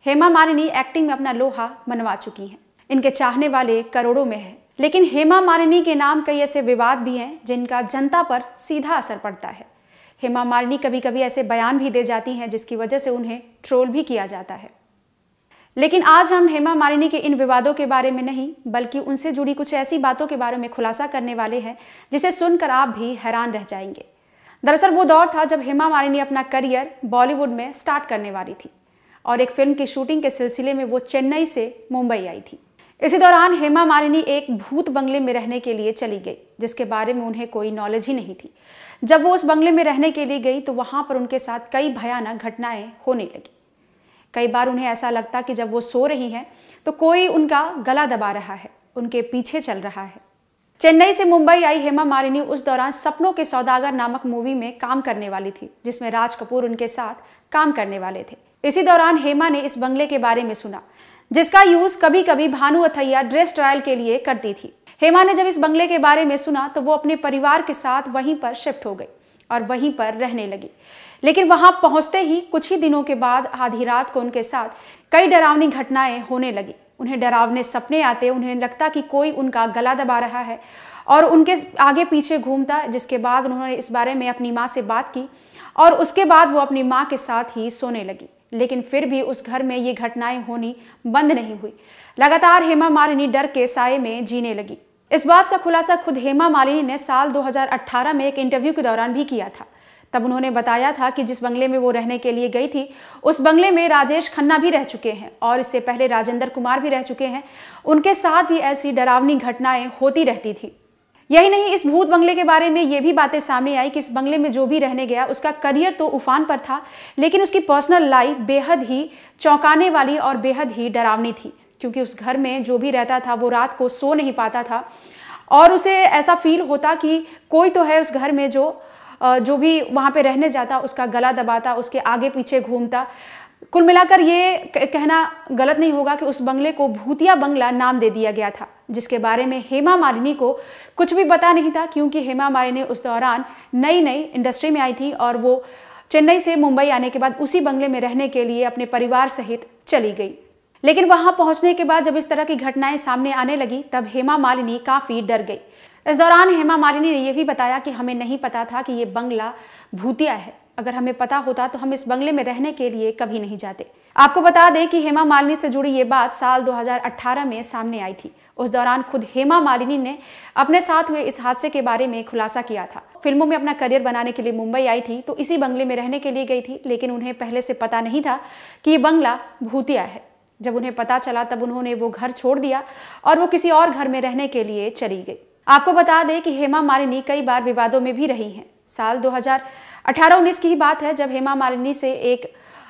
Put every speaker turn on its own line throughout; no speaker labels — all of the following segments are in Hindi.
हेमा मालिनी एक्टिंग में अपना लोहा मनवा चुकी हैं। इनके चाहने वाले करोड़ों में हैं। लेकिन हेमा मालिनी के नाम कई ऐसे विवाद भी हैं जिनका जनता पर सीधा असर पड़ता है। हेमा मालिनी कभी कभी ऐसे बयान भी दे जाती हैं जिसकी वजह से उन्हें ट्रोल भी किया जाता है। लेकिन आज हम हेमा मालिनी के इन विवादों के बारे में नहीं, बल्कि उनसे जुड़ी कुछ ऐसी बातों के बारे में खुलासा करने वाले हैं जिसे सुनकर आप भी हैरान रह जाएंगे। दरअसल वो दौर था जब हेमा मालिनी अपना करियर बॉलीवुड में स्टार्ट करने वाली थी और एक फिल्म की शूटिंग के सिलसिले में वो चेन्नई से मुंबई आई थी। इसी दौरान हेमा मालिनी एक भूत बंगले में रहने के लिए चली गई, जिसके बारे में उन्हें कोई नॉलेज ही नहीं थी। जब वो उस बंगले में रहने के लिए गई तो वहां पर उनके साथ कई भयानक घटनाएं होने लगी। कई बार उन्हें ऐसा लगता कि जब वो सो रही हैं तो कोई उनका गला दबा रहा है, उनके पीछे चल रहा है। चेन्नई से मुंबई आई हेमा मालिनी उस दौरान सपनों के सौदागर नामक मूवी में काम करने वाली थी, जिसमें राज कपूर उनके साथ काम करने वाले थे। इसी दौरान हेमा ने इस बंगले के बारे में सुना, जिसका यूज कभी कभी भानु अथैया ड्रेस ट्रायल के लिए करती थी। हेमा ने जब इस बंगले के बारे में सुना तो वो अपने परिवार के साथ वहीं पर शिफ्ट हो गई और वहीं पर रहने लगी। लेकिन वहां पहुंचते ही कुछ ही दिनों के बाद आधी रात को उनके साथ कई डरावनी घटनाएं होने लगी। उन्हें डरावने सपने आते, उन्हें लगता कि कोई उनका गला दबा रहा है और उनके आगे पीछे घूमता, जिसके बाद उन्होंने इस बारे में अपनी माँ से बात की और उसके बाद वो अपनी माँ के साथ ही सोने लगी। लेकिन फिर भी उस घर में ये घटनाएं होनी बंद नहीं हुई। लगातार हेमा मालिनी डर के साए में जीने लगी। इस बात का खुलासा खुद हेमा मालिनी ने साल 2018 में एक इंटरव्यू के दौरान भी किया था। तब उन्होंने बताया था कि जिस बंगले में वो रहने के लिए गई थी उस बंगले में राजेश खन्ना भी रह चुके हैं और इससे पहले राजेंद्र कुमार भी रह चुके हैं। उनके साथ भी ऐसी डरावनी घटनाएं होती रहती थी। यही नहीं, इस भूत बंगले के बारे में ये भी बातें सामने आई कि इस बंगले में जो भी रहने गया उसका करियर तो उफान पर था, लेकिन उसकी पर्सनल लाइफ बेहद ही चौंकाने वाली और बेहद ही डरावनी थी। क्योंकि उस घर में जो भी रहता था वो रात को सो नहीं पाता था और उसे ऐसा फील होता कि कोई तो है उस घर में जो भी वहाँ पे रहने जाता उसका गला दबाता, उसके आगे पीछे घूमता। कुल मिलाकर ये कहना गलत नहीं होगा कि उस बंगले को भूतिया बंगला नाम दे दिया गया था, जिसके बारे में हेमा मालिनी को कुछ भी पता नहीं था। क्योंकि हेमा मालिनी उस दौरान नई नई इंडस्ट्री में आई थी और वो चेन्नई से मुंबई आने के बाद उसी बंगले में रहने के लिए अपने परिवार सहित चली गई। लेकिन वहां पहुंचने के बाद जब इस तरह की घटनाएं सामने आने लगी तब हेमा मालिनी काफी डर गई। इस दौरान हेमा मालिनी ने यह भी बताया कि हमें नहीं पता था कि ये बंगला भूतिया है। अगर हमें पता होता तो हम इस बंगले में रहने के लिए कभी नहीं जाते। आपको बता दें कि हेमा मालिनी से जुड़ी ये बात साल 2018 में सामने आई थी। उस दौरान खुद हेमा मालिनी ने अपने साथ हुए इस हादसे के बारे में खुलासा किया था। फिल्मों में अपना करियर बनाने के लिए मुंबई आई थी तो इसी बंगले में रहने के लिए गई थी, लेकिन उन्हें पहले से पता नहीं था कि ये बंगला भूतिया है। जब उन्हें पता चला तब उन्होंने वो घर छोड़ दिया और वो किसी और घर में रहने के लिए चली गई। आपको बता दें कि हेमा मालिनी कई बार विवादों में भी रही हैं। साल 2018-19 की ही बात है जब हेमा मालिनी से एक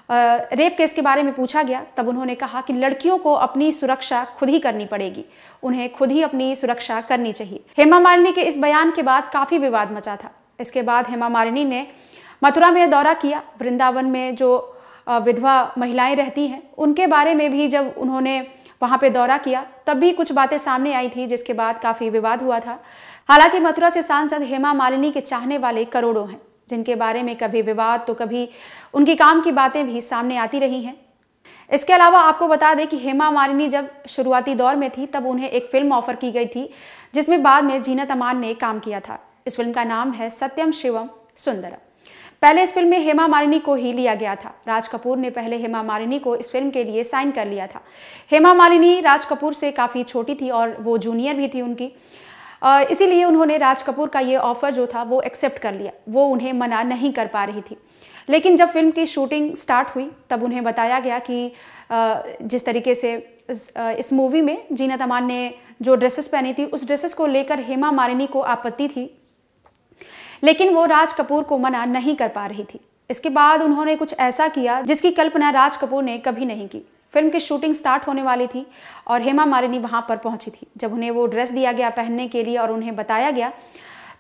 रेप केस के बारे में पूछा गया। तब उन्होंने कहा कि लड़कियों को अपनी सुरक्षा खुद ही करनी पड़ेगी, उन्हें खुद ही अपनी सुरक्षा करनी चाहिए। हेमा मालिनी के इस बयान के बाद काफ़ी विवाद मचा था। इसके बाद हेमा मालिनी ने मथुरा में दौरा किया। वृंदावन में जो विधवा महिलाएं रहती हैं उनके बारे में भी जब उन्होंने वहाँ पे दौरा किया तब भी कुछ बातें सामने आई थी, जिसके बाद काफ़ी विवाद हुआ था। हालांकि मथुरा से सांसद हेमा मालिनी के चाहने वाले करोड़ों हैं, जिनके बारे में कभी विवाद तो कभी उनकी काम की बातें भी सामने आती रही हैं। इसके अलावा आपको बता दें कि हेमा मालिनी जब शुरुआती दौर में थी तब उन्हें एक फिल्म ऑफर की गई थी, जिसमें बाद में जीनत अमान ने काम किया था। इस फिल्म का नाम है सत्यम शिवम सुंदरम। पहले इस फिल्म में हेमा मालिनी को ही लिया गया था। राज कपूर ने पहले हेमा मालिनी को इस फिल्म के लिए साइन कर लिया था। हेमा मालिनी राज कपूर से काफ़ी छोटी थी और वो जूनियर भी थी उनकी, इसीलिए उन्होंने राज कपूर का ये ऑफ़र जो था वो एक्सेप्ट कर लिया। वो उन्हें मना नहीं कर पा रही थी। लेकिन जब फिल्म की शूटिंग स्टार्ट हुई तब उन्हें बताया गया कि जिस तरीके से इस मूवी में जीनत अमान ने जो ड्रेसेस पहनी थी उस ड्रेसेस को लेकर हेमा मालिनी को आपत्ति थी, लेकिन वो राज कपूर को मना नहीं कर पा रही थी। इसके बाद उन्होंने कुछ ऐसा किया जिसकी कल्पना राज कपूर ने कभी नहीं की। फिल्म की शूटिंग स्टार्ट होने वाली थी और हेमा मालिनी वहां पर पहुंची थी। जब उन्हें वो ड्रेस दिया गया पहनने के लिए और उन्हें बताया गया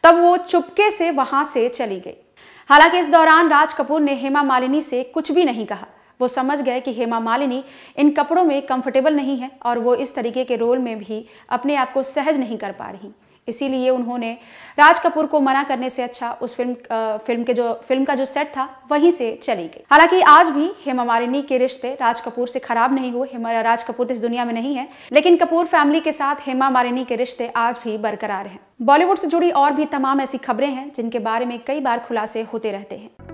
तब वो चुपके से वहां से चली गई। हालांकि इस दौरान राज कपूर ने हेमा मालिनी से कुछ भी नहीं कहा। वो समझ गए कि हेमा मालिनी इन कपड़ों में कंफर्टेबल नहीं है और वो इस तरीके के रोल में भी अपने आप को सहज नहीं कर पा रही। इसीलिए उन्होंने राज कपूर को मना करने से अच्छा उस फिल्म का जो सेट था वहीं से चली गई। हालांकि आज भी हेमा मालिनी के रिश्ते राज कपूर से खराब नहीं हुए। राज कपूर इस दुनिया में नहीं है, लेकिन कपूर फैमिली के साथ हेमा मालिनी के रिश्ते आज भी बरकरार हैं। बॉलीवुड से जुड़ी और भी तमाम ऐसी खबरें हैं जिनके बारे में कई बार खुलासे होते रहते हैं।